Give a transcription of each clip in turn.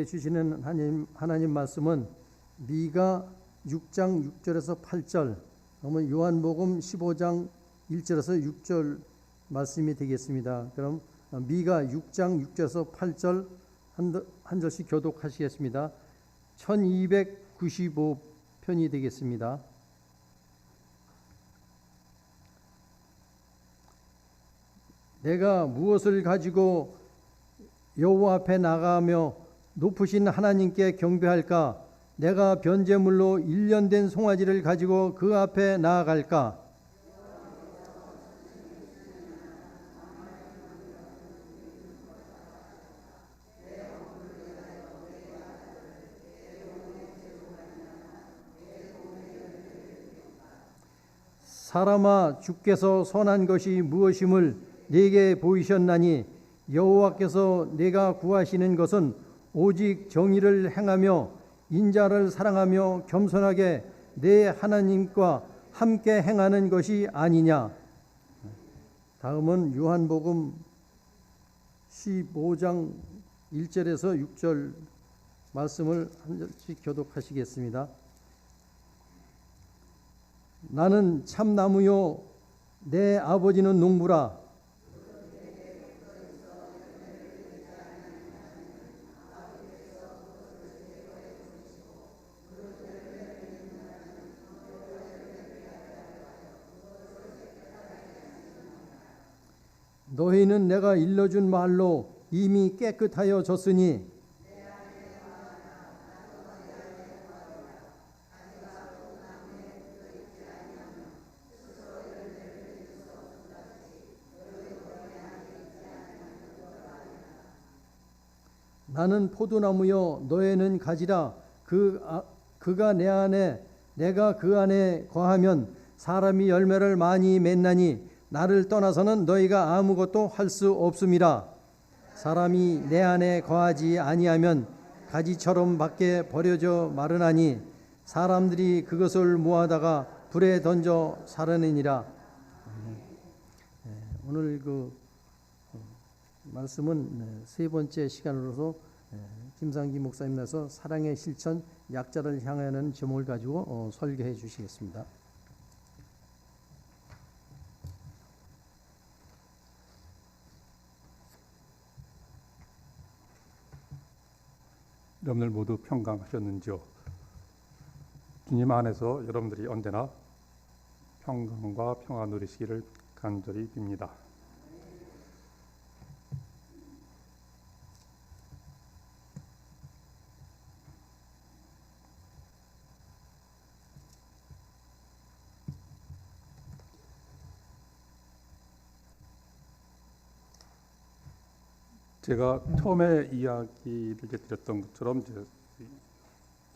주시는 하나님 말씀은 미가 6장 6절에서 8절, 그러면 요한복음 15장 1절에서 6절 말씀이 되겠습니다. 그럼 미가 6장 6절에서 8절 한 절씩 교독하시겠습니다. 1295편이 되겠습니다. 내가 무엇을 가지고 여호와 앞에 나가며 높으신 하나님께 경배할까? 내가 변제물로 1년 된 송아지를 가지고 그 앞에 나아갈까? 사람아, 주께서 선한 것이 무엇임을 네게 보이셨나니 여호와께서 네가 구하시는 것은 오직 정의를 행하며 인자를 사랑하며 겸손하게 내 하나님과 함께 행하는 것이 아니냐. 다음은 요한복음 15장 1절에서 6절 말씀을 한 절씩 교독하시겠습니다. 나는 참나무요 내 아버지는 농부라. 너희는 내가 일러준 말로 이미 깨끗하여 졌으니 나는 포도나무요 너희는 가지라. 그가 내 안에 내가 그 안에 거하면 사람이 열매를 많이 맺나니 나를 떠나서는 너희가 아무것도 할 수 없음이라. 사람이 내 안에 거하지 아니하면 가지처럼 밖에 버려져 마르나니 사람들이 그것을 모아다가 불에 던져 살아내니라. 오늘 그 말씀은 세 번째 시간으로서 김상기 목사님께서 사랑의 실천 약자를 향하는 제목을 가지고 설교해 주시겠습니다. 여러분들 모두 평강하셨는지요? 주님 안에서 여러분들이 언제나 평강과 평화 누리시기를 간절히 빕니다. 제가 처음에 이야기를 드렸던 것처럼 이제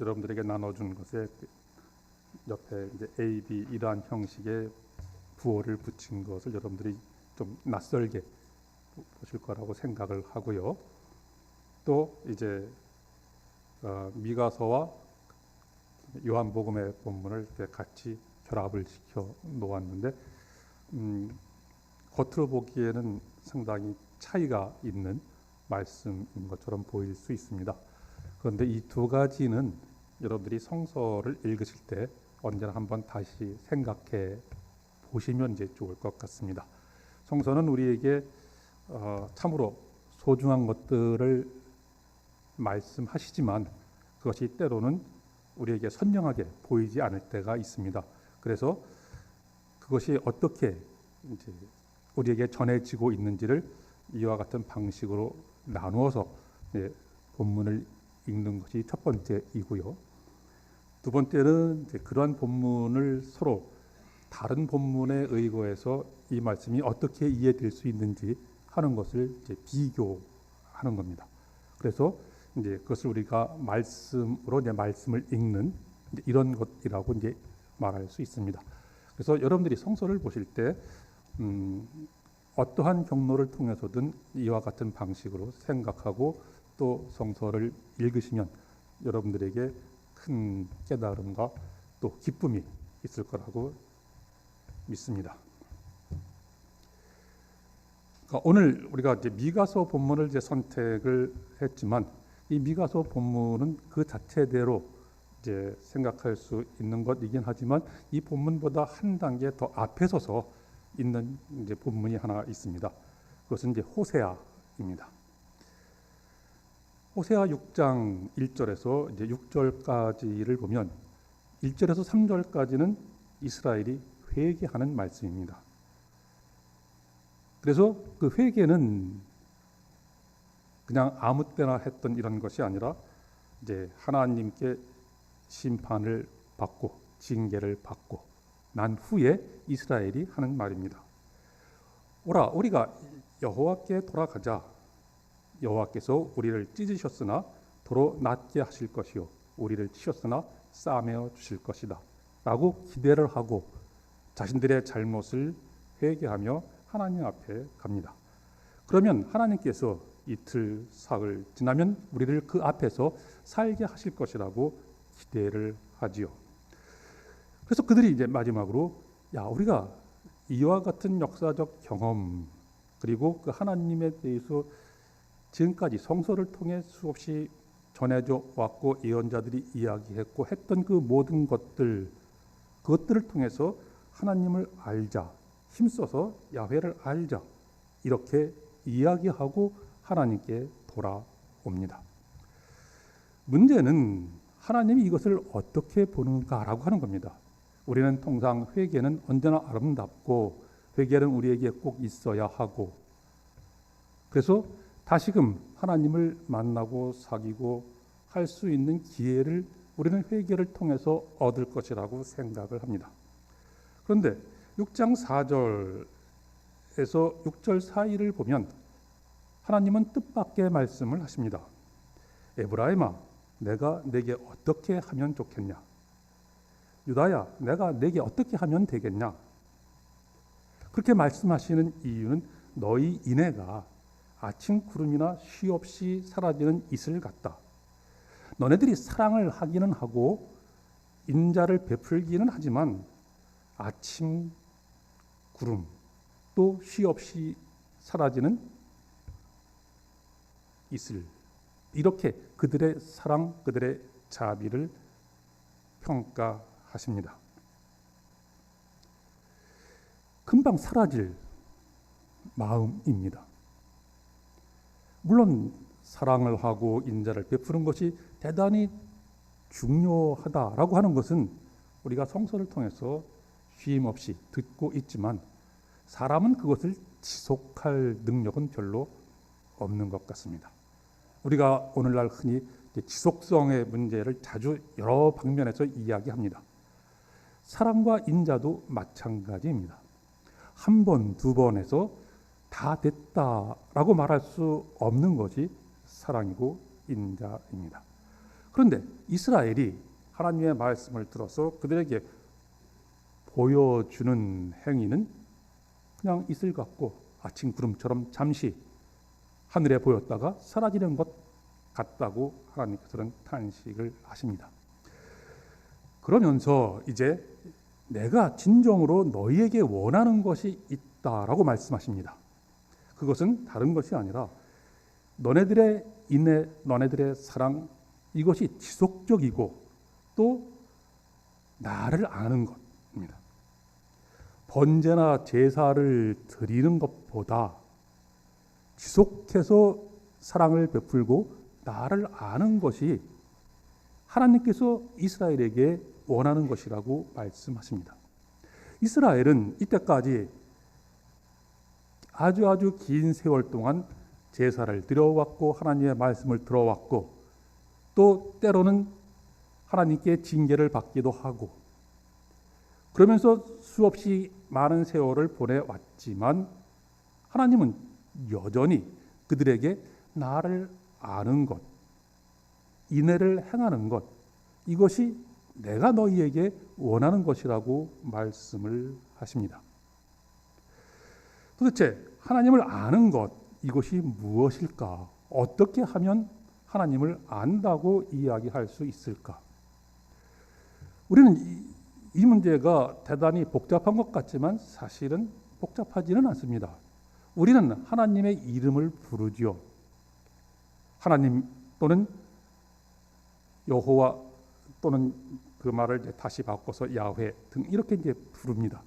여러분들에게 나눠준 것에 옆에 이제 A, B 이러한 형식의 부호를 붙인 것을 여러분들이 좀 낯설게 보실 거라고 생각을 하고요. 또 이제 미가서와 요한복음의 본문을 이렇게 같이 결합을 시켜 놓았는데 겉으로 보기에는 상당히 차이가 있는 말씀인 것처럼 보일 수 있습니다. 그런데 이 두 가지는 여러분들이 성서를 읽으실 때 언제나 한번 다시 생각해 보시면 이제 좋을 것 같습니다. 성서는 우리에게 참으로 소중한 것들을 말씀하시지만 그것이 때로는 우리에게 선명하게 보이지 않을 때가 있습니다. 그래서 그것이 어떻게 이제 우리에게 전해지고 있는지를 이와 같은 방식으로 나누어서 본문을 읽는 것이 첫 번째이고요. 두 번째는 이제 그러한 본문을 서로 다른 본문에 의거해서 이 말씀이 어떻게 이해될 수 있는지 하는 것을 이제 비교하는 겁니다. 그래서 이제 그것을 우리가 말씀으로 이제 말씀을 읽는 이제 이런 것이라고 이제 말할 수 있습니다. 그래서 여러분들이 성서를 보실 때 어떠한 경로를 통해서든 이와 같은 방식으로 생각하고 또 성서를 읽으시면 여러분들에게 큰 깨달음과 또 기쁨이 있을 거라고 믿습니다. 그러니까 오늘 우리가 이제 미가서 본문을 이제 선택을 했지만 이 미가서 본문은 그 자체대로 이제 생각할 수 있는 것이긴 하지만 이 본문보다 한 단계 더 앞에 서서 있는 이제 본문이 하나 있습니다. 그것은 이제 호세아입니다. 호세아 6장 1절에서 이제 6절까지를 보면 1절에서 3절까지는 이스라엘이 회개하는 말씀입니다. 그래서 그 회개는 그냥 아무 때나 했던 이런 것이 아니라 이제 하나님께 심판을 받고 징계를 받고 난 후에 이스라엘이 하는 말입니다. 오라 우리가 여호와께 돌아가자. 여호와께서 우리를 찢으셨으나 도로 낫게 하실 것이요 우리를 치셨으나 싸매어 주실 것이다 라고 기대를 하고 자신들의 잘못을 회개하며 하나님 앞에 갑니다. 그러면 하나님께서 이틀 사흘 지나면 우리를 그 앞에서 살게 하실 것이라고 기대를 하지요. 그래서 그들이 이제 마지막으로 야 우리가 이와 같은 역사적 경험 그리고 그 하나님에 대해서 지금까지 성서를 통해 수없이 전해져 왔고 예언자들이 이야기했고 했던 그 모든 그것들을 통해서 하나님을 알자, 힘써서 야훼를 알자 이렇게 이야기하고 하나님께 돌아옵니다. 문제는 하나님이 이것을 어떻게 보는가라고 하는 겁니다. 우리는 통상 회개는 언제나 아름답고 회개는 우리에게 꼭 있어야 하고 그래서 다시금 하나님을 만나고 사귀고 할 수 있는 기회를 우리는 회개를 통해서 얻을 것이라고 생각을 합니다. 그런데 6장 4절에서 6절 사이를 보면 하나님은 뜻밖의 말씀을 하십니다. 에브라임아 내가 내게 어떻게 하면 좋겠냐? 유다야 내가 내게 어떻게 하면 되겠냐? 그렇게 말씀하시는 이유는 너희 인애가 아침 구름이나 쉬없이 사라지는 이슬 같다. 너네들이 사랑을 하기는 하고 인자를 베풀기는 하지만 아침 구름 또 쉬없이 사라지는 이슬 이렇게 그들의 사랑 그들의 자비를 평가하십니다. 금방 사라질 마음입니다. 물론 사랑을 하고 인자를 베푸는 것이 대단히 중요하다라고 하는 것은 우리가 성서를 통해서 쉼없이 듣고 있지만 사람은 그것을 지속할 능력은 별로 없는 것 같습니다. 우리가 오늘날 흔히 지속성의 문제를 자주 여러 방면에서 이야기합니다. 사랑과 인자도 마찬가지입니다. 한 번, 두 번에서 다 됐다라고 말할 수 없는 것이 사랑이고 인자입니다. 그런데 이스라엘이 하나님의 말씀을 들어서 그들에게 보여주는 행위는 그냥 이슬 같고 아침 구름처럼 잠시 하늘에 보였다가 사라지는 것 같다고 하나님께서는 탄식을 하십니다. 그러면서 이제 내가 진정으로 너희에게 원하는 것이 있다라고 말씀하십니다. 그것은 다른 것이 아니라 너네들의 인애, 너네들의 사랑 이것이 지속적이고 또 나를 아는 것입니다. 번제나 제사를 드리는 것보다 지속해서 사랑을 베풀고 나를 아는 것이 하나님께서 이스라엘에게 원하는 것이라고 말씀하십니다. 이스라엘은 이때까지 아주 긴 세월 동안 제사를 드려왔고 하나님의 말씀을 들어왔고 또 때로는 하나님께 징계를 받기도 하고 그러면서 수없이 많은 세월을 보내왔지만 하나님은 여전히 그들에게 나를 아는 것, 인애를 행하는 것 이것이 내가 너희에게 원하는 것이라고 말씀을 하십니다. 도대체 하나님을 아는 것 이것이 무엇일까? 어떻게 하면 하나님을 안다고 이야기할 수 있을까? 우리는 이 문제가 대단히 복잡한 것 같지만 사실은 복잡하지는 않습니다. 우리는 하나님의 이름을 부르지요. 하나님 또는 여호와 또는 그 말을 이제 다시 바꿔서 야훼 등 이렇게 이제 부릅니다.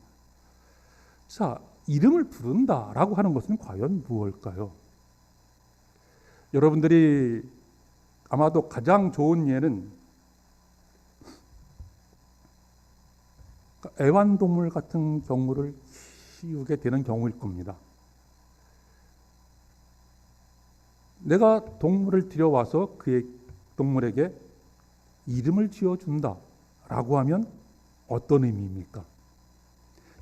자, 이름을 부른다라고 하는 것은 과연 무엇일까요? 여러분들이 아마도 가장 좋은 예는 애완동물 같은 경우를 키우게 되는 경우일 겁니다. 내가 동물을 들여와서 그의 동물에게 이름을 지어준다라고 하면 어떤 의미입니까?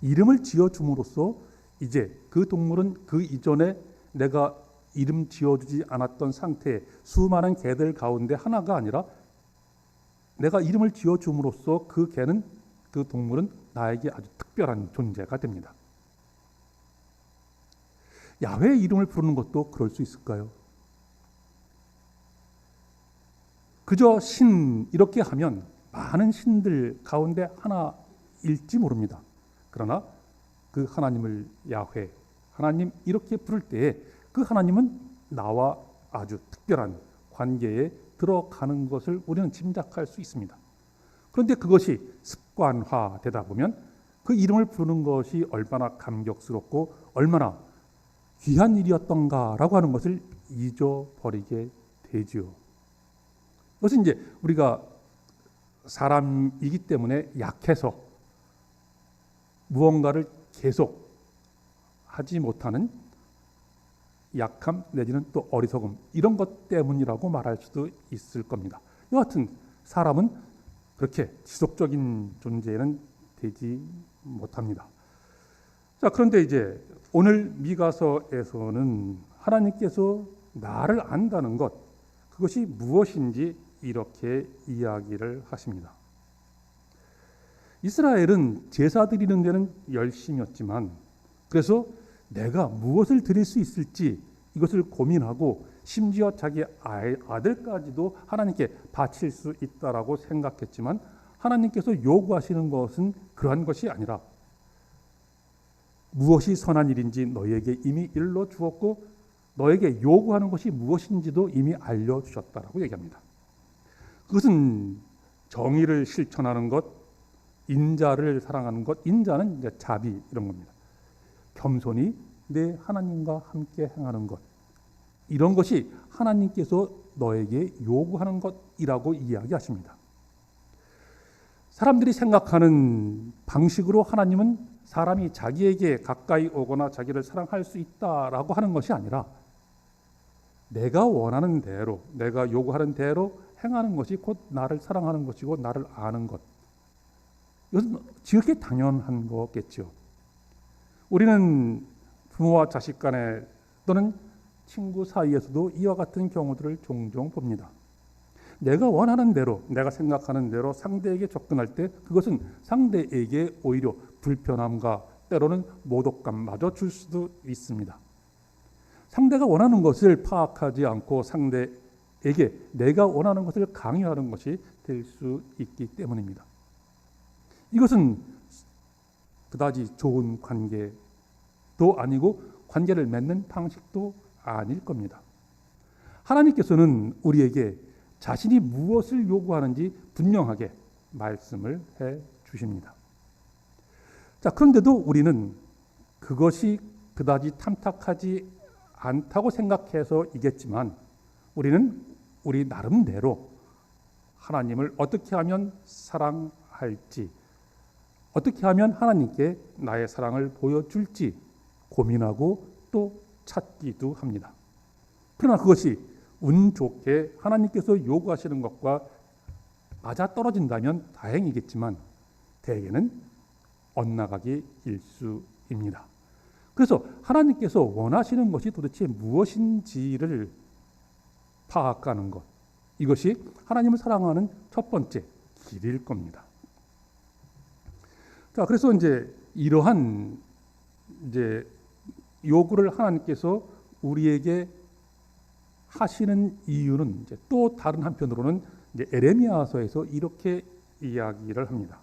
이름을 지어줌으로써 이제 그 동물은 그 이전에 내가 이름 지어주지 않았던 상태의 수많은 개들 가운데 하나가 아니라 내가 이름을 지어줌으로써 그 개는, 그 동물은 나에게 아주 특별한 존재가 됩니다. 야훼의 이름을 부르는 것도 그럴 수 있을까요? 그저 신 이렇게 하면 많은 신들 가운데 하나일지 모릅니다. 그러나 그 하나님을 야훼, 하나님 이렇게 부를 때에 그 하나님은 나와 아주 특별한 관계에 들어가는 것을 우리는 짐작할 수 있습니다. 그런데 그것이 습관화되다 보면 그 이름을 부르는 것이 얼마나 감격스럽고 얼마나 귀한 일이었던가라고 하는 것을 잊어버리게 되지요. 그것은 이제 우리가 사람이기 때문에 약해서 무언가를 계속 하지 못하는 약함 내지는 또 어리석음 이런 것 때문이라고 말할 수도 있을 겁니다. 여하튼 사람은 그렇게 지속적인 존재는 되지 못합니다. 자, 그런데 이제 오늘 미가서에서는 하나님께서 나를 안다는 것, 그것이 무엇인지 이렇게 이야기를 하십니다. 이스라엘은 제사 드리는 데는 열심이었지만 그래서 내가 무엇을 드릴 수 있을지 이것을 고민하고 심지어 자기 아들까지도 하나님께 바칠 수 있다라고 생각했지만 하나님께서 요구하시는 것은 그러한 것이 아니라 무엇이 선한 일인지 너희에게 이미 일러 주었고 너에게 요구하는 것이 무엇인지도 이미 알려주셨다라고 얘기합니다. 그것은 정의를 실천하는 것, 인자를 사랑하는 것, 인자는 이제 자비 이런 겁니다. 겸손히 내 하나님과 함께 행하는 것, 이런 것이 하나님께서 너에게 요구하는 것이라고 이야기하십니다. 사람들이 생각하는 방식으로 하나님은 사람이 자기에게 가까이 오거나 자기를 사랑할 수 있다라고 하는 것이 아니라 내가 원하는 대로, 내가 요구하는 대로 행하는 것이 곧 나를 사랑하는 것이고 나를 아는 것. 이것은 지극히 당연한 거겠죠. 우리는 부모와 자식 간에 또는 친구 사이에서도 이와 같은 경우들을 종종 봅니다. 내가 원하는 대로, 내가 생각하는 대로 상대에게 접근할 때 그것은 상대에게 오히려 불편함과 때로는 모독감마저 줄 수도 있습니다. 상대가 원하는 것을 파악하지 않고 상대에게 내가 원하는 것을 강요하는 것이 될 수 있기 때문입니다. 이것은 그다지 좋은 관계도 아니고 관계를 맺는 방식도 아닐 겁니다. 하나님께서는 우리에게 자신이 무엇을 요구하는지 분명하게 말씀을 해 주십니다. 자, 그런데도 우리는 그것이 그다지 탐탁하지 않다고 생각해서이겠지만 우리는 우리 나름대로 하나님을 어떻게 하면 사랑할지, 어떻게 하면 하나님께 나의 사랑을 보여줄지 고민하고 또 찾기도 합니다. 그러나 그것이 운 좋게 하나님께서 요구하시는 것과 맞아떨어진다면 다행이겠지만 대개는 엇나가기 일쑤입니다. 그래서 하나님께서 원하시는 것이 도대체 무엇인지를 파악하는 것, 이것이 하나님을 사랑하는 첫 번째 길일 겁니다. 자, 그래서 이제 이러한 이제 요구를 하나님께서 우리에게 하시는 이유는 이제 또 다른 한편으로는 이제 에레미야서에서 이렇게 이야기를 합니다.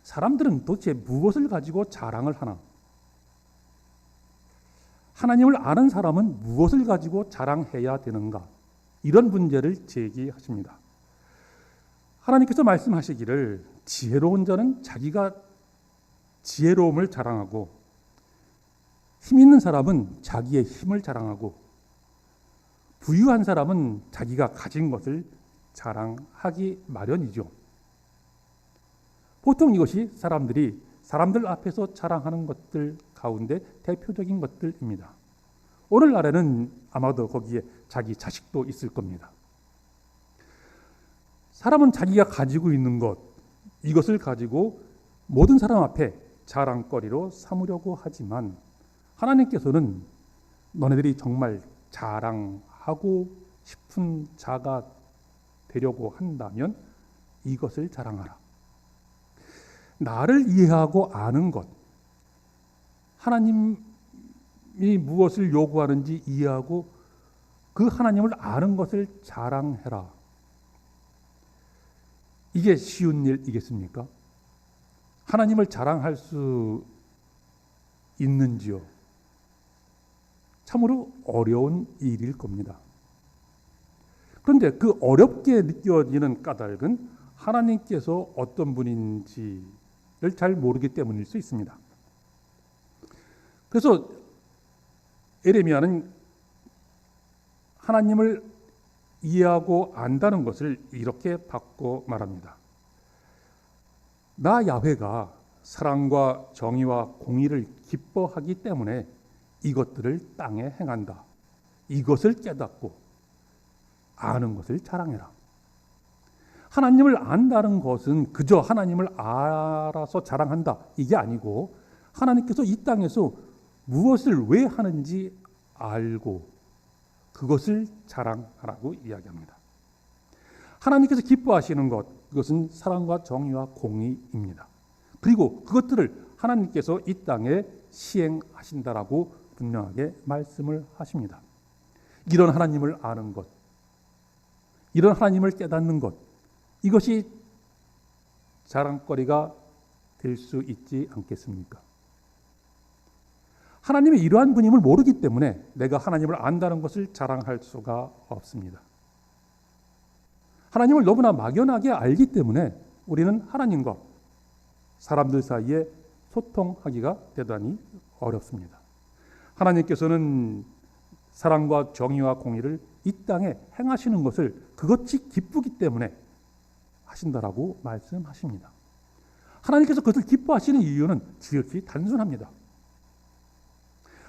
사람들은 도대체 무엇을 가지고 자랑을 하나? 하나님을 아는 사람은 무엇을 가지고 자랑해야 되는가? 이런 문제를 제기하십니다. 하나님께서 말씀하시기를 지혜로운 자는 자기가 지혜로움을 자랑하고 힘 있는 사람은 자기의 힘을 자랑하고 부유한 사람은 자기가 가진 것을 자랑하기 마련이죠. 보통 이것이 사람들 앞에서 자랑하는 것들 가운데 대표적인 것들입니다. 오늘날에는 아마도 거기에 자기 자식도 있을 겁니다. 사람은 자기가 가지고 있는 것, 이것을 가지고 모든 사람 앞에 자랑거리로 삼으려고 하지만 하나님께서는 너네들이 정말 자랑하고 싶은 자가 되려고 한다면 이것을 자랑하라. 나를 이해하고 아는 것, 하나님이 무엇을 요구하는지 이해하고 그 하나님을 아는 것을 자랑해라. 이게 쉬운 일이겠습니까? 하나님을 자랑할 수 있는지요? 참으로 어려운 일일 겁니다. 그런데 그 어렵게 느껴지는 까닭은 하나님께서 어떤 분인지를 잘 모르기 때문일 수 있습니다. 그래서 예레미야는 하나님을 이해하고 안다는 것을 이렇게 바꿔 말합니다. 나 야훼가 사랑과 정의와 공의를 기뻐하기 때문에 이것들을 땅에 행한다. 이것을 깨닫고 아는 것을 자랑해라. 하나님을 안다는 것은 그저 하나님을 알아서 자랑한다. 이게 아니고 하나님께서 이 땅에서 무엇을 왜 하는지 알고 그것을 자랑하라고 이야기합니다. 하나님께서 기뻐하시는 것, 그것은 사랑과 정의와 공의입니다. 그리고 그것들을 하나님께서 이 땅에 시행하신다라고 분명하게 말씀을 하십니다. 이런 하나님을 아는 것, 이런 하나님을 깨닫는 것, 이것이 자랑거리가 될 수 있지 않겠습니까? 하나님의 이러한 분임을 모르기 때문에 내가 하나님을 안다는 것을 자랑할 수가 없습니다. 하나님을 너무나 막연하게 알기 때문에 우리는 하나님과 사람들 사이에 소통하기가 대단히 어렵습니다. 하나님께서는 사랑과 정의와 공의를 이 땅에 행하시는 것을 그것이 기쁘기 때문에 하신다라고 말씀하십니다. 하나님께서 그것을 기뻐하시는 이유는 지극히 단순합니다.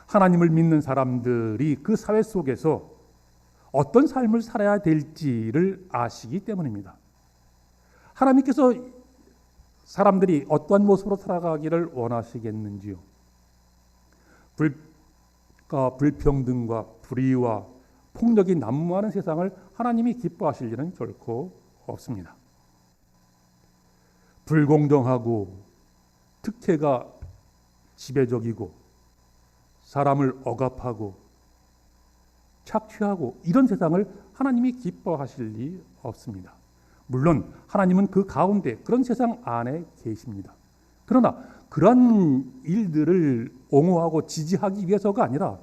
하나님을 믿는 사람들이 그 사회 속에서 어떤 삶을 살아야 될지를 아시기 때문입니다. 하나님께서 사람들이 어떠한 모습으로 살아가기를 원하시겠는지요? 불평등과 불의와 폭력이 난무하는 세상을 하나님이 기뻐하실 일은 결코 없습니다. 불공정하고 특혜가 지배적이고 사람을 억압하고 착취하고 이런 세상을 하나님이 기뻐하실 리 없습니다. 물론 하나님은 그 가운데 그런 세상 안에 계십니다. 그러나 그런 일들을 옹호하고 지지하기 위해서가 아니라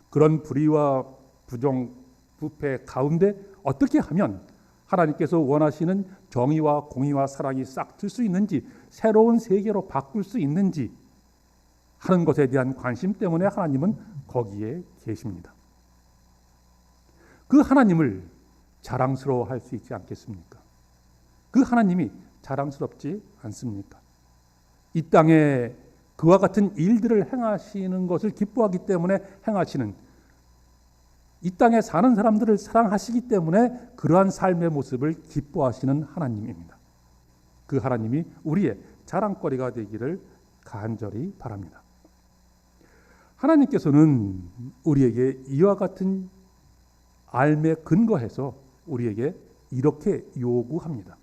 그런 불의와 부정, 부패 가운데 어떻게 하면 하나님께서 원하시는 정의와 공의와 사랑이 싹 틀 수 있는지, 새로운 세계로 바꿀 수 있는지 하는 것에 대한 관심 때문에 하나님은 거기에 계십니다. 그 하나님을 자랑스러워할 수 있지 않겠습니까? 그 하나님이 자랑스럽지 않습니까? 이 땅에 그와 같은 일들을 행하시는 것을 기뻐하기 때문에 행하시는, 이 땅에 사는 사람들을 사랑하시기 때문에 그러한 삶의 모습을 기뻐하시는 하나님입니다. 그 하나님이 우리의 자랑거리가 되기를 간절히 바랍니다. 하나님께서는 우리에게 이와 같은 삶에 근거해서 우리에게 이렇게 요구합니다.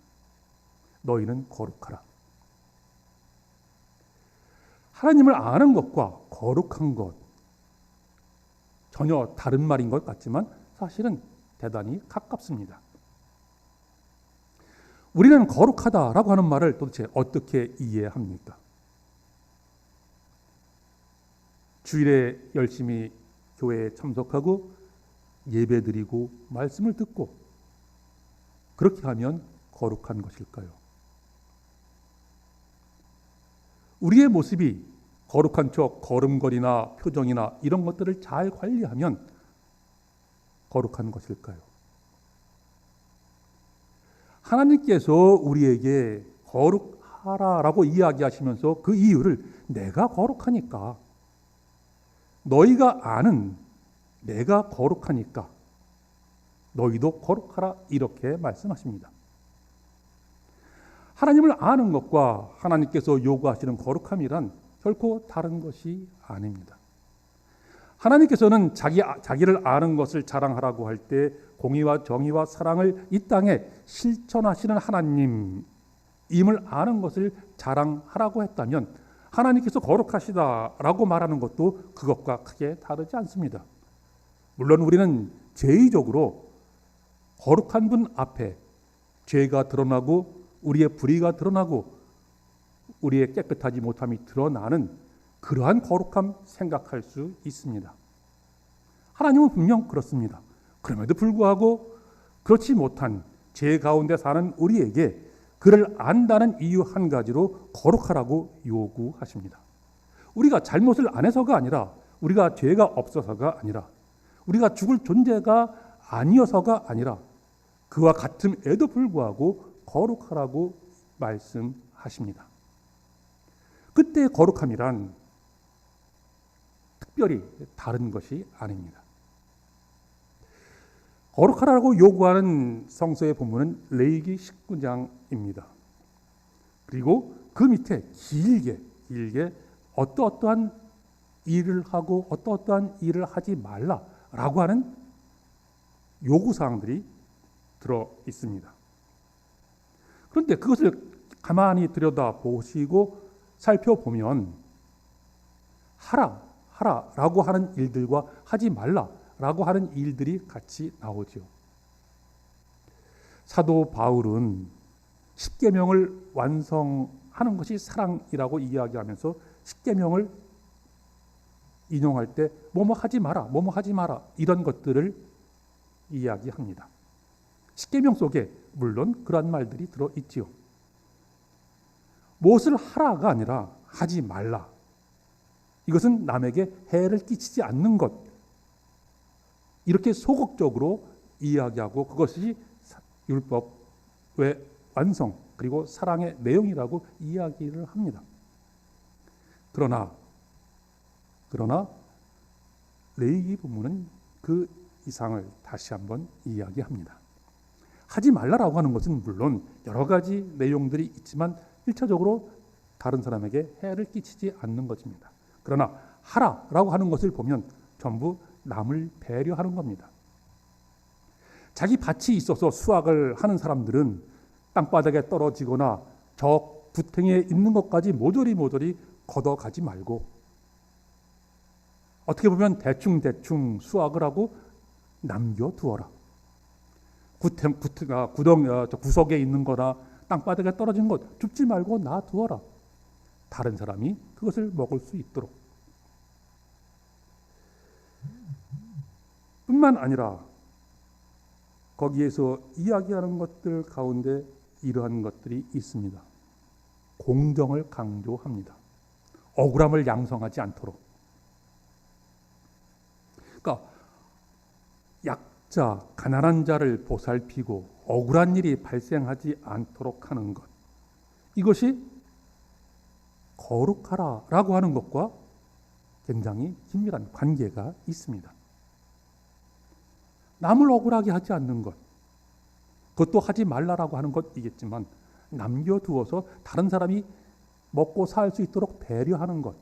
너희는 거룩하라. 하나님을 아는 것과 거룩한 것, 전혀 다른 말인 것 같지만 사실은 대단히 가깝습니다. 우리는 거룩하다라고 하는 말을 도대체 어떻게 이해합니까? 주일에 열심히 교회에 참석하고 예배드리고 말씀을 듣고 그렇게 하면 거룩한 것일까요? 우리의 모습이 거룩한 척 걸음걸이나 표정이나 이런 것들을 잘 관리하면 거룩한 것일까요? 하나님께서 우리에게 거룩하라라고 이야기하시면서 그 이유를 내가 거룩하니까, 너희가 아는 내가 거룩하니까 너희도 거룩하라, 이렇게 말씀하십니다. 하나님을 아는 것과 하나님께서 요구하시는 거룩함이란 결코 다른 것이 아닙니다. 하나님께서는 자기를 아는 것을 자랑하라고 할 때 공의와 정의와 사랑을 이 땅에 실천하시는 하나님임을 아는 것을 자랑하라고 했다면, 하나님께서 거룩하시다라고 말하는 것도 그것과 크게 다르지 않습니다. 물론 우리는 제의적으로 거룩한 분 앞에 죄가 드러나고 우리의 불의가 드러나고 우리의 깨끗하지 못함이 드러나는 그러한 거룩함 생각할 수 있습니다. 하나님은 분명 그렇습니다. 그럼에도 불구하고 그렇지 못한 죄 가운데 사는 우리에게 그를 안다는 이유 한 가지로 거룩하라고 요구하십니다. 우리가 잘못을 안 해서가 아니라, 우리가 죄가 없어서가 아니라, 우리가 죽을 존재가 아니어서가 아니라, 그와 같음에도 불구하고 거룩하라고 말씀하십니다. 그때의 거룩함이란 특별히 다른 것이 아닙니다. 거룩하라고 요구하는 성서의 본문은 레위기 19장입니다. 그리고 그 밑에 길게 어떠한 일을 하고 어떠한 일을 하지 말라라고 하는 요구사항들이 들어 있습니다. 그런데 그것을 가만히 들여다보시고 살펴보면 하라라고 하는 일들과 하지 말라라고 하는 일들이 같이 나오죠. 사도 바울은 십계명을 완성하는 것이 사랑이라고 이야기하면서 십계명을 인용할 때 뭐뭐 하지 마라 이런 것들을 이야기합니다. 십계명 속에 물론 그런 말들이 들어있지요. 무엇을 하라가 아니라 하지 말라. 이것은 남에게 해를 끼치지 않는 것, 이렇게 소극적으로 이야기하고 그것이 율법의 완성 그리고 사랑의 내용이라고 이야기를 합니다. 그러나 레위기 본문은 그 이상을 다시 한번 이야기합니다. 하지 말라라고 하는 것은 물론 여러 가지 내용들이 있지만 1차적으로 다른 사람에게 해를 끼치지 않는 것입니다. 그러나 하라라고 하는 것을 보면 전부 남을 배려하는 겁니다. 자기 밭이 있어서 수확을 하는 사람들은 땅바닥에 떨어지거나 저 구탱이에 있는 것까지 모조리 걷어가지 말고, 어떻게 보면 대충 수확을 하고 남겨두어라. 구석에 있는 거나 땅바닥에 떨어진 것 줍지 말고 놔두어라. 다른 사람이 그것을 먹을 수 있도록. 뿐만 아니라 거기에서 이야기하는 것들 가운데 이러한 것들이 있습니다. 공정을 강조합니다. 억울함을 양성하지 않도록. 그러니까 약자, 가난한 자를 보살피고 억울한 일이 발생하지 않도록 하는 것. 이것이 거룩하라라고 하는 것과 굉장히 긴밀한 관계가 있습니다. 남을 억울하게 하지 않는 것, 그것도 하지 말라라고 하는 것이겠지만 남겨두어서 다른 사람이 먹고 살 수 있도록 배려하는 것,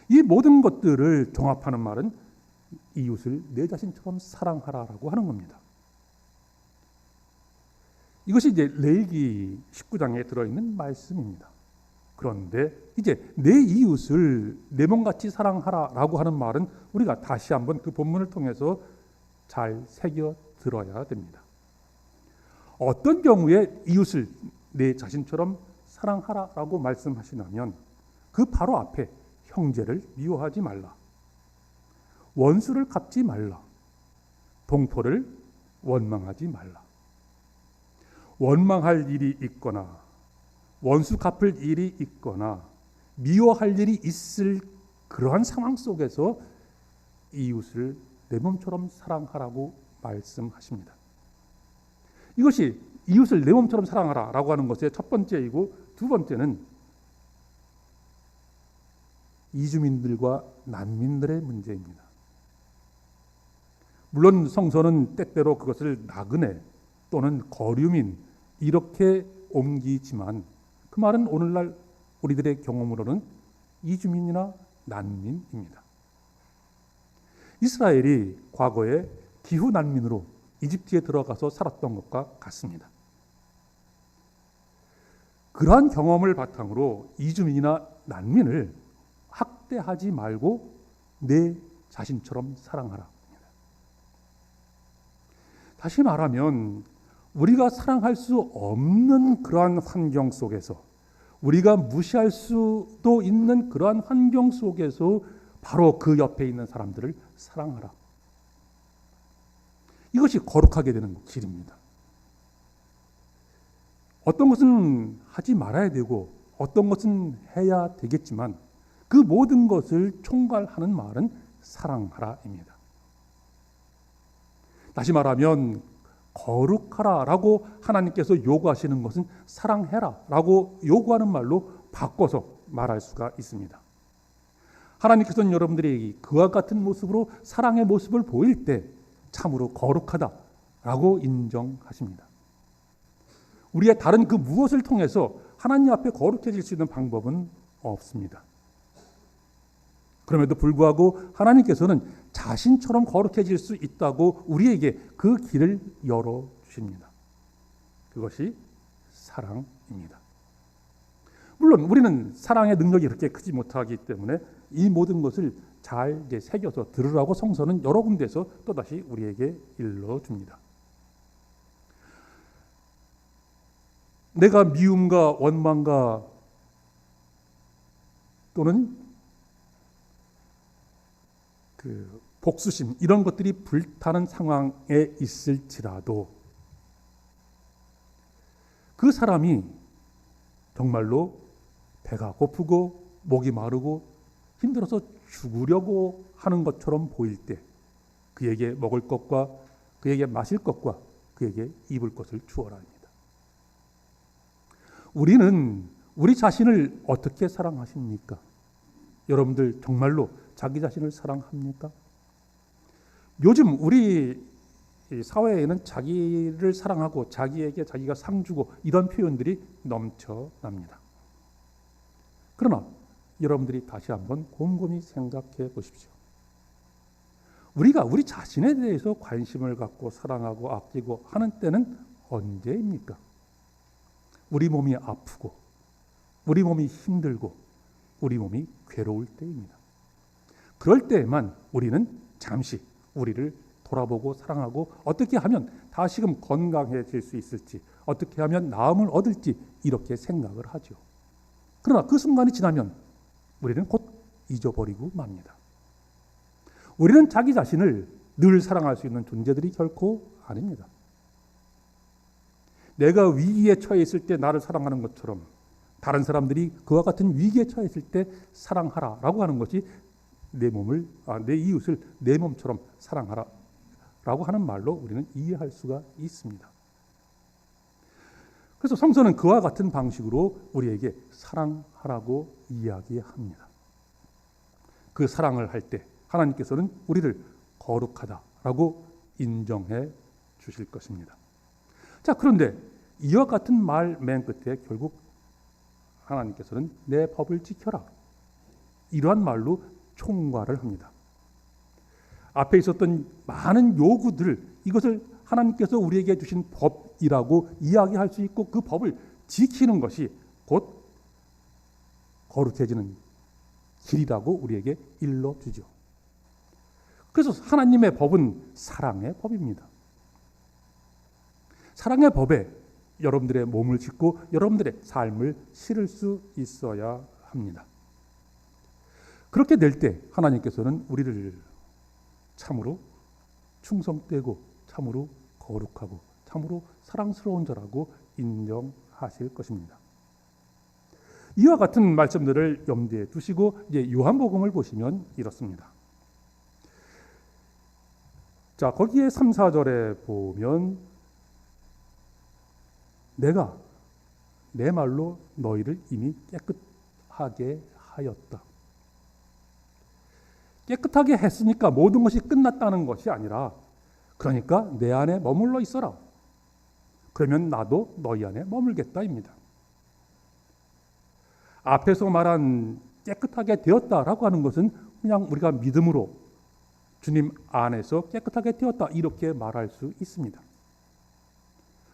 이 모든 것들을 종합하는 말은 이웃을 내 자신처럼 사랑하라라고 하는 겁니다. 이것이 이제 레위기 19장에 들어있는 말씀입니다. 그런데 이제 내 이웃을 내 몸같이 사랑하라라고 하는 말은 우리가 다시 한번 그 본문을 통해서 잘 새겨 들어야 됩니다. 어떤 경우에 이웃을 내 자신처럼 사랑하라라고 말씀하시냐면 그 바로 앞에 형제를 미워하지 말라, 원수를 갚지 말라, 동포를 원망하지 말라. 원망할 일이 있거나 원수 갚을 일이 있거나 미워할 일이 있을 그러한 상황 속에서 이웃을 내 몸처럼 사랑하라고 말씀하십니다. 이것이 이웃을 내 몸처럼 사랑하라라고 하는 것의 첫 번째이고, 두 번째는 이주민들과 난민들의 문제입니다. 물론 성서는 때때로 그것을 나그네 또는 거류민 이렇게 옮기지만 그 말은 오늘날 우리들의 경험으로는 이주민이나 난민입니다. 이스라엘이 과거에 기후 난민으로 이집트에 들어가서 살았던 것과 같습니다. 그러한 경험을 바탕으로 이주민이나 난민을 학대하지 말고 내 자신처럼 사랑하라. 다시 말하면 우리가 사랑할 수 없는 그러한 환경 속에서, 우리가 무시할 수도 있는 그러한 환경 속에서 바로 그 옆에 있는 사람들을 사랑하라. 이것이 거룩하게 되는 길입니다. 어떤 것은 하지 말아야 되고 어떤 것은 해야 되겠지만 그 모든 것을 총괄하는 말은 사랑하라입니다. 다시 말하면 거룩하라라고 하나님께서 요구하시는 것은 사랑해라라고 요구하는 말로 바꿔서 말할 수가 있습니다. 하나님께서는 여러분들이 그와 같은 모습으로 사랑의 모습을 보일 때 참으로 거룩하다라고 인정하십니다. 우리의 다른 그 무엇을 통해서 하나님 앞에 거룩해질 수 있는 방법은 없습니다. 그럼에도 불구하고 하나님께서는 자신처럼 거룩해질 수 있다고 우리에게 그 길을 열어주십니다. 그것이 사랑입니다. 물론 우리는 사랑의 능력이 그렇게 크지 못하기 때문에 이 모든 것을 잘 새겨서 들으라고 성서는 여러 군데서 또다시 우리에게 일러줍니다. 내가 미움과 원망과 또는 그 복수심 이런 것들이 불타는 상황에 있을지라도 그 사람이 정말로 배가 고프고 목이 마르고 힘들어서 죽으려고 하는 것처럼 보일 때 그에게 먹을 것과 그에게 마실 것과 그에게 입을 것을 주어라 합니다. 우리는 우리 자신을 어떻게 사랑하십니까? 여러분들 정말로 자기 자신을 사랑합니까? 요즘 우리 사회에는 자기를 사랑하고 자기에게 자기가 상 주고 이런 표현들이 넘쳐납니다. 그러나 여러분들이 다시 한번 곰곰이 생각해 보십시오. 우리가 우리 자신에 대해서 관심을 갖고 사랑하고 아끼고 하는 때는 언제입니까? 우리 몸이 아프고 우리 몸이 힘들고 우리 몸이 괴로울 때입니다. 그럴 때에만 우리는 잠시 우리를 돌아보고 사랑하고 어떻게 하면 다시금 건강해질 수 있을지, 어떻게 하면 나음을 얻을지 이렇게 생각을 하죠. 그러나 그 순간이 지나면 우리는 곧 잊어버리고 맙니다. 우리는 자기 자신을 늘 사랑할 수 있는 존재들이 결코 아닙니다. 내가 위기에 처해 있을 때 나를 사랑하는 것처럼 다른 사람들이 그와 같은 위기에 처해 있을 때 사랑하라라고 하는 것이 내 이웃을 내 몸처럼 사랑하라라고 하는 말로 우리는 이해할 수가 있습니다. 그래서 성서는 그와 같은 방식으로 우리에게 사랑하라고 이야기합니다. 그 사랑을 할 때 하나님께서는 우리를 거룩하다라고 인정해 주실 것입니다. 자, 그런데 이와 같은 말 맨 끝에 결국 하나님께서는 내 법을 지켜라. 이러한 말로 총괄을 합니다. 앞에 있었던 많은 요구들, 이것을 하나님께서 우리에게 주신 법이라고 이야기할 수 있고 그 법을 지키는 것이 곧 거룩해지는 길이라고 우리에게 일러주죠. 그래서 하나님의 법은 사랑의 법입니다. 사랑의 법에 여러분들의 몸을 짓고 여러분들의 삶을 실을 수 있어야 합니다. 그렇게 될 때 하나님께서는 우리를 참으로 충성되고 참으로 거룩하고 참으로 사랑스러운 자라고 인정하실 것입니다. 이와 같은 말씀들을 염두에 두시고 이제 요한복음을 보시면 이렇습니다. 자, 거기에 3, 4절에 보면 내가 내 말로 너희를 이미 깨끗하게 하였다. 깨끗하게 했으니까 모든 것이 끝났다는 것이 아니라 그러니까 내 안에 머물러 있어라. 그러면 나도 너희 안에 머물겠다입니다. 앞에서 말한 깨끗하게 되었다라고 하는 것은 그냥 우리가 믿음으로 주님 안에서 깨끗하게 되었다 이렇게 말할 수 있습니다.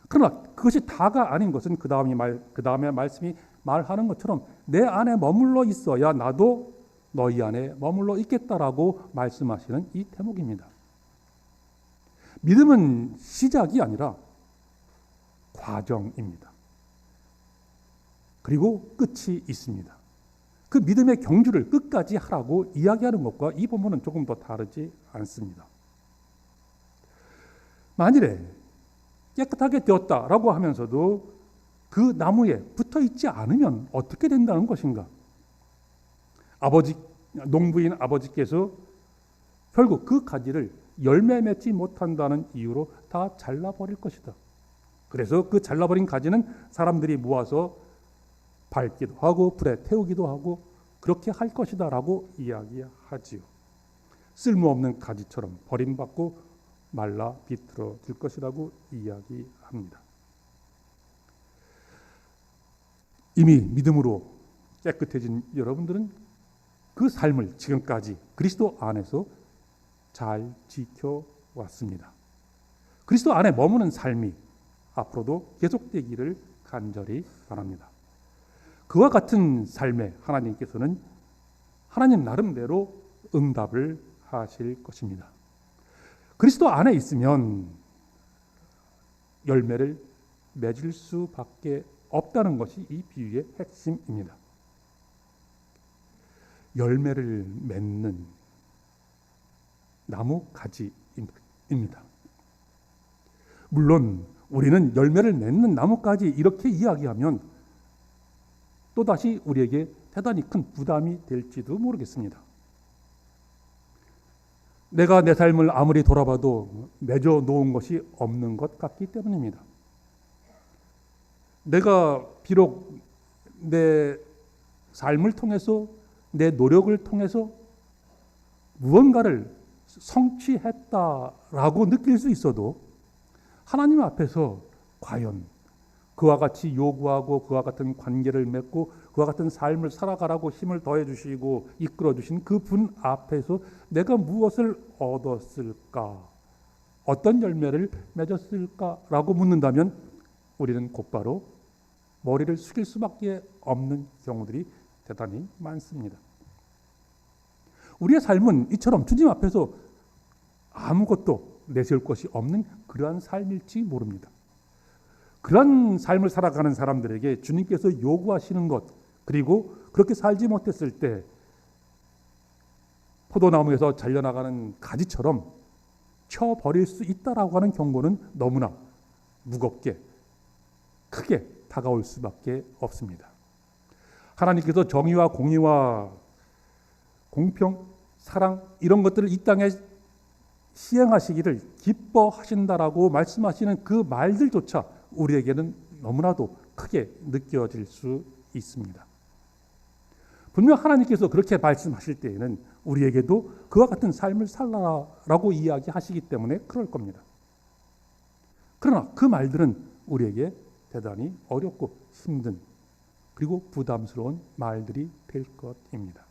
그러나 그것이 다가 아닌 것은 그 다음에 말씀이 말하는 것처럼 내 안에 머물러 있어야 나도 너희 안에 머물러 있겠다라고 말씀하시는 이 대목입니다. 믿음은 시작이 아니라 과정입니다. 그리고 끝이 있습니다. 그 믿음의 경주를 끝까지 하라고 이야기하는 것과 이 본문은 조금 더 다르지 않습니다. 만일에 깨끗하게 되었다라고 하면서도 그 나무에 붙어 있지 않으면 어떻게 된다는 것인가? 농부인 아버지께서 결국 그 가지를 열매 맺지 못한다는 이유로 다 잘라버릴 것이다. 그래서 그 잘라버린 가지는 사람들이 모아서 밟기도 하고 불에 태우기도 하고 그렇게 할 것이다 라고 이야기하지요. 쓸모없는 가지처럼 버림받고 말라 비틀어질 것이라고 이야기합니다. 이미 믿음으로 깨끗해진 여러분들은 그 삶을 지금까지 그리스도 안에서 잘 지켜왔습니다. 그리스도 안에 머무는 삶이 앞으로도 계속되기를 간절히 바랍니다. 그와 같은 삶에 하나님께서는 하나님 나름대로 응답을 하실 것입니다. 그리스도 안에 있으면 열매를 맺을 수밖에 없다는 것이 이 비유의 핵심입니다. 열매를 맺는 나무 가지입니다. 물론 우리는 열매를 맺는 나무까지 이렇게 이야기하면 또다시 우리에게 대단히 큰 부담이 될지도 모르겠습니다. 내가 내 삶을 아무리 돌아봐도 맺어 놓은 것이 없는 것 같기 때문입니다. 내가 비록 내 삶을 통해서 내 노력을 통해서 무언가를 성취했다라고 느낄 수 있어도 하나님 앞에서 과연 그와 같이 요구하고 그와 같은 관계를 맺고 그와 같은 삶을 살아가라고 힘을 더해 주시고 이끌어 주신 그 분 앞에서 내가 무엇을 얻었을까? 어떤 열매를 맺었을까라고 묻는다면 우리는 곧바로 머리를 숙일 수밖에 없는 경우들이 대단히 많습니다. 우리의 삶은 이처럼 주님 앞에서 아무것도 내세울 것이 없는 그러한 삶일지 모릅니다. 그런 삶을 살아가는 사람들에게 주님께서 요구하시는 것, 그리고 그렇게 살지 못했을 때 포도나무에서 잘려나가는 가지처럼 쳐버릴 수 있다라고 하는 경고는 너무나 무겁게 크게 다가올 수밖에 없습니다. 하나님께서 정의와 공의와 공평, 사랑 이런 것들을 이 땅에 시행하시기를 기뻐하신다라고 말씀하시는 그 말들조차 우리에게는 너무나도 크게 느껴질 수 있습니다. 분명 하나님께서 그렇게 말씀하실 때에는 우리에게도 그와 같은 삶을 살라라고 이야기하시기 때문에 그럴 겁니다. 그러나 그 말들은 우리에게 대단히 어렵고 힘든 그리고 부담스러운 말들이 될 것입니다.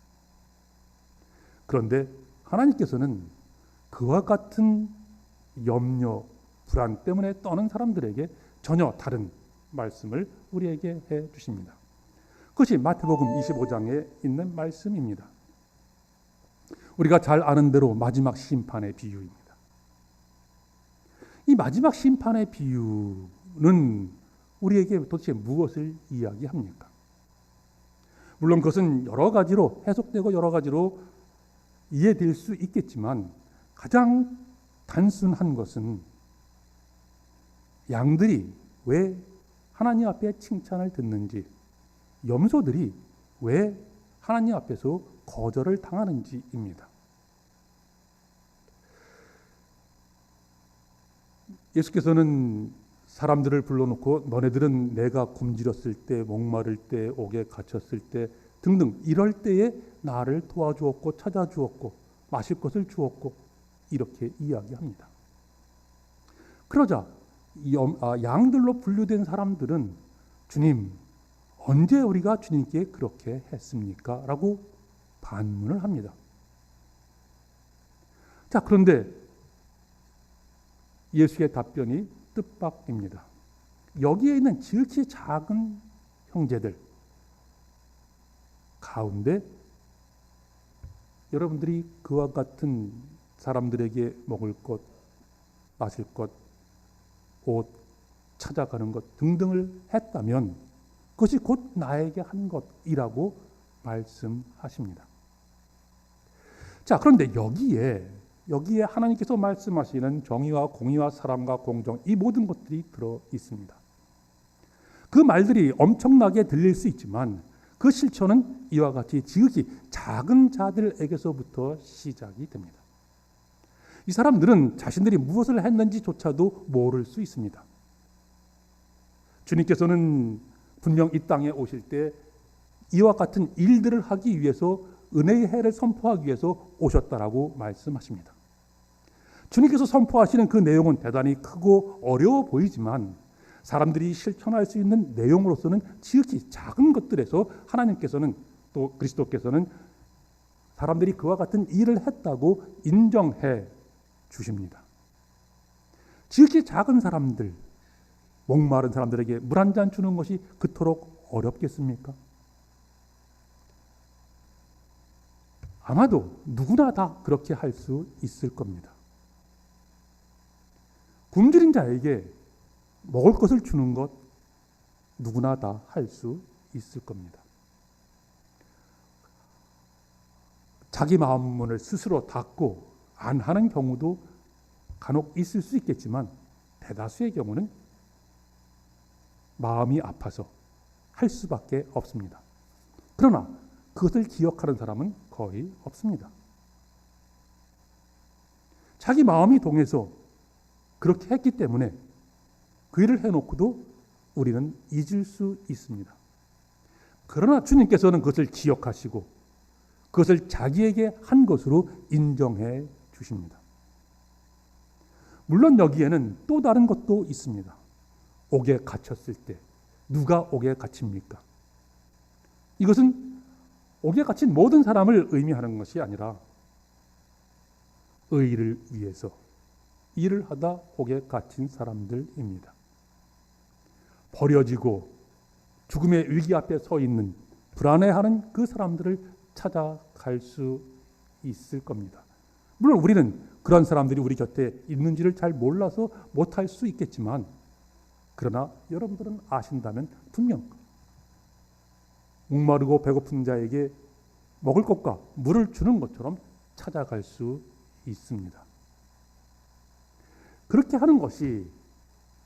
그런데 하나님께서는 그와 같은 염려, 불안 때문에 떠는 사람들에게 전혀 다른 말씀을 우리에게 해 주십니다. 그것이 마태복음 25장에 있는 말씀입니다. 우리가 잘 아는 대로 마지막 심판의 비유입니다. 이 마지막 심판의 비유는 우리에게 도대체 무엇을 이야기합니까? 물론 그것은 여러 가지로 해석되고 여러 가지로 이해될 수 있겠지만 가장 단순한 것은 양들이 왜 하나님 앞에 칭찬을 듣는지, 염소들이 왜 하나님 앞에서 거절을 당하는지입니다. 예수께서는 사람들을 불러놓고 너네들은 내가 굶주렸을 때, 목마를 때, 옥에 갇혔을 때 등등 이럴 때에 나를 도와주었고 찾아주었고 마실 것을 주었고 이렇게 이야기합니다. 그러자 양들로 분류된 사람들은 주님, 언제 우리가 주님께 그렇게 했습니까? 라고 반문을 합니다. 자, 그런데 예수의 답변이 뜻밖입니다. 여기에 있는 지극히 작은 형제들 가운데 여러분들이 그와 같은 사람들에게 먹을 것, 마실 것, 옷, 찾아가는 것 등등을 했다면 그것이 곧 나에게 한 것이라고 말씀하십니다. 자, 그런데 여기에 하나님께서 말씀하시는 정의와 공의와 사랑과 공정, 이 모든 것들이 들어 있습니다. 그 말들이 엄청나게 들릴 수 있지만 그 실천은 이와 같이 지극히 작은 자들에게서부터 시작이 됩니다. 이 사람들은 자신들이 무엇을 했는지조차도 모를 수 있습니다. 주님께서는 분명 이 땅에 오실 때 이와 같은 일들을 하기 위해서 은혜의 해를 선포하기 위해서 오셨다라고 말씀하십니다. 주님께서 선포하시는 그 내용은 대단히 크고 어려워 보이지만 사람들이 실천할 수 있는 내용으로서는 지극히 작은 것들에서 하나님께서는 또 그리스도께서는 사람들이 그와 같은 일을 했다고 인정해 주십니다. 지극히 작은 사람들, 목마른 사람들에게 물 한 잔 주는 것이 그토록 어렵겠습니까? 아마도 누구나 다 그렇게 할 수 있을 겁니다. 굶주린 자에게 먹을 것을 주는 것 누구나 다 할 수 있을 겁니다. 자기 마음문을 스스로 닫고 안 하는 경우도 간혹 있을 수 있겠지만 대다수의 경우는 마음이 아파서 할 수밖에 없습니다. 그러나 그것을 기억하는 사람은 거의 없습니다. 자기 마음이 동해서 그렇게 했기 때문에 그 일을 해놓고도 우리는 잊을 수 있습니다. 그러나 주님께서는 그것을 기억하시고 그것을 자기에게 한 것으로 인정해 주십니다. 물론 여기에는 또 다른 것도 있습니다. 옥에 갇혔을 때 누가 옥에 갇힙니까? 이것은 옥에 갇힌 모든 사람을 의미하는 것이 아니라 의를 위해서 일을 하다 옥에 갇힌 사람들입니다. 버려지고 죽음의 위기 앞에 서 있는 불안해하는 그 사람들을 찾아갈 수 있을 겁니다. 물론 우리는 그런 사람들이 우리 곁에 있는지를 잘 몰라서 못할 수 있겠지만 그러나 여러분들은 아신다면 분명 목마르고 배고픈 자에게 먹을 것과 물을 주는 것처럼 찾아갈 수 있습니다. 그렇게 하는 것이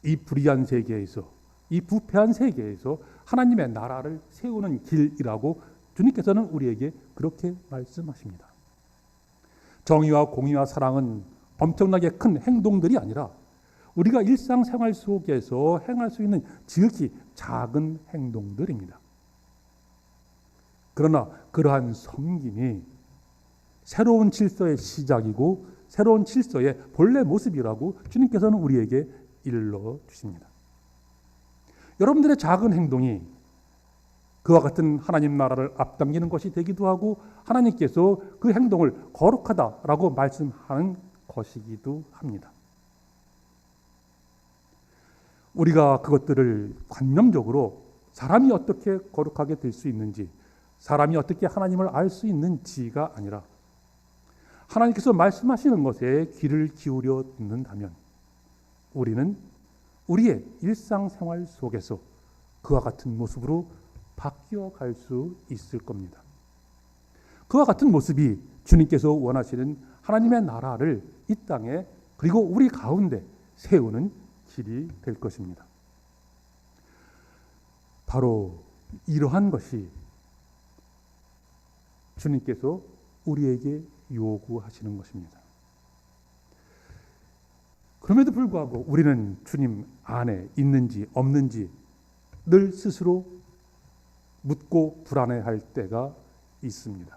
이 불의한 세계에서, 이 부패한 세계에서 하나님의 나라를 세우는 길이라고 주님께서는 우리에게 그렇게 말씀하십니다. 정의와 공의와 사랑은 엄청나게 큰 행동들이 아니라 우리가 일상생활 속에서 행할 수 있는 지극히 작은 행동들입니다. 그러나 그러한 섬김이 새로운 질서의 시작이고 새로운 질서의 본래 모습이라고 주님께서는 우리에게 일러주십니다. 여러분들의 작은 행동이 그와 같은 하나님 나라를 앞당기는 것이 되기도 하고 하나님께서 그 행동을 거룩하다라고 말씀하는 것이기도 합니다. 우리가 그것들을 관념적으로 사람이 어떻게 거룩하게 될 수 있는지, 사람이 어떻게 하나님을 알 수 있는지가 아니라 하나님께서 말씀하시는 것에 귀를 기울여 듣는다면 우리는 우리의 일상생활 속에서 그와 같은 모습으로 바뀌어 갈 수 있을 겁니다. 그와 같은 모습이 주님께서 원하시는 하나님의 나라를 이 땅에 그리고 우리 가운데 세우는 길이 될 것입니다. 바로 이러한 것이 주님께서 우리에게 요구하시는 것입니다. 그럼에도 불구하고 우리는 주님 안에 있는지 없는지 늘 스스로 묻고 불안해할 때가 있습니다.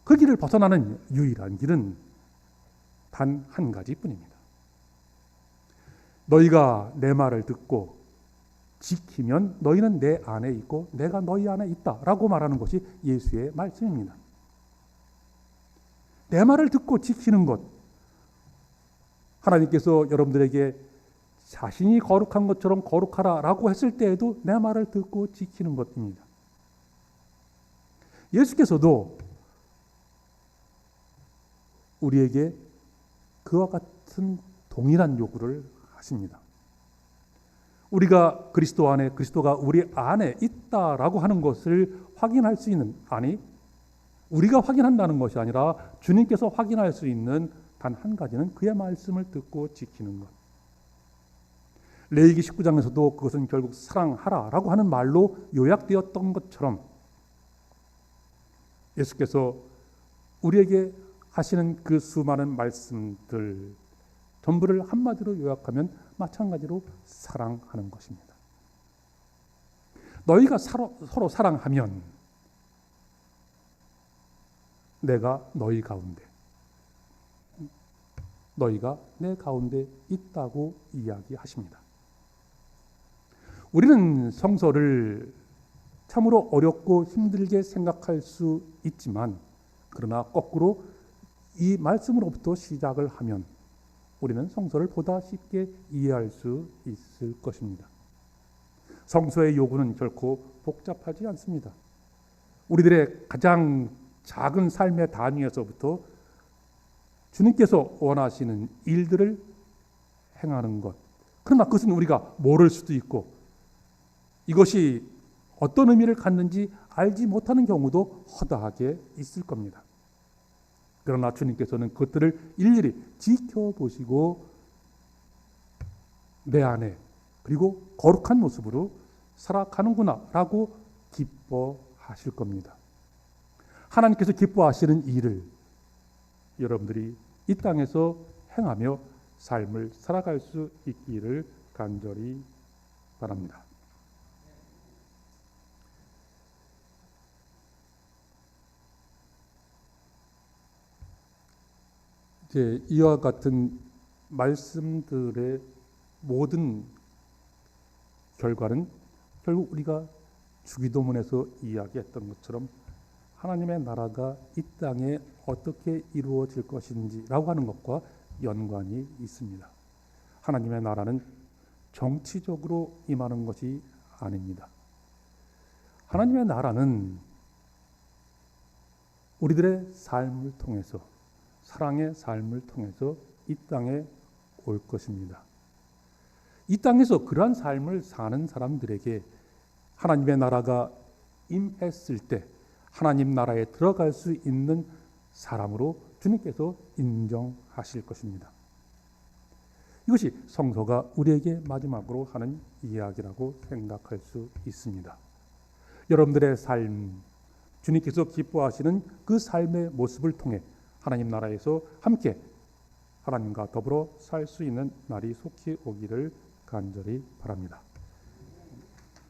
그 길을 벗어나는 유일한 길은 단 한 가지뿐입니다. 너희가 내 말을 듣고 지키면 너희는 내 안에 있고 내가 너희 안에 있다라고 말하는 것이 예수의 말씀입니다. 내 말을 듣고 지키는 것, 하나님께서 여러분들에게 자신이 거룩한 것처럼 거룩하라라고 했을 때에도 내 말을 듣고 지키는 것입니다. 예수께서도 우리에게 그와 같은 동일한 요구를 하십니다. 우리가 그리스도 안에, 그리스도가 우리 안에 있다라고 하는 것을 확인할 수 있는, 아니 우리가 확인한다는 것이 아니라 주님께서 확인할 수 있는 단 한 가지는 그의 말씀을 듣고 지키는 것. 레위기 19장에서도 그것은 결국 사랑하라라고 하는 말로 요약되었던 것처럼 예수께서 우리에게 하시는 그 수많은 말씀들 전부를 한마디로 요약하면 마찬가지로 사랑하는 것입니다. 너희가 서로 사랑하면 내가 너희 가운데, 너희가 내 가운데 있다고 이야기하십니다. 우리는 성서를 참으로 어렵고 힘들게 생각할 수 있지만, 그러나 거꾸로 이 말씀으로부터 시작을 하면 우리는 성서를 보다 쉽게 이해할 수 있을 것입니다. 성서의 요구는 결코 복잡하지 않습니다. 우리들의 가장 작은 삶의 단위에서부터 주님께서 원하시는 일들을 행하는 것. 그러나 그것은 우리가 모를 수도 있고 이것이 어떤 의미를 갖는지 알지 못하는 경우도 허다하게 있을 겁니다. 그러나 주님께서는 그것들을 일일이 지켜보시고 내 안에 그리고 거룩한 모습으로 살아가는구나 라고 기뻐하실 겁니다. 하나님께서 기뻐하시는 일을 여러분들이 이 땅에서 행하며 삶을 살아갈 수 있기를 간절히 바랍니다. 이제 이와 같은 말씀들의 모든 결과는 결국 우리가 주기도문에서 이야기했던 것처럼 하나님의 나라가 이 땅에 어떻게 이루어질 것인지라고 하는 것과 연관이 있습니다. 하나님의 나라는 정치적으로 임하는 것이 아닙니다. 하나님의 나라는 우리들의 삶을 통해서, 사랑의 삶을 통해서 이 땅에 올 것입니다. 이 땅에서 그러한 삶을 사는 사람들에게 하나님의 나라가 임했을 때 하나님 나라에 들어갈 수 있는 사람으로 주님께서 인정하실 것입니다. 이것이 성서가 우리에게 마지막으로 하는 이야기라고 생각할 수 있습니다. 여러분들의 삶, 주님께서 기뻐하시는 그 삶의 모습을 통해 하나님 나라에서 함께 하나님과 더불어 살 수 있는 날이 속히 오기를 간절히 바랍니다.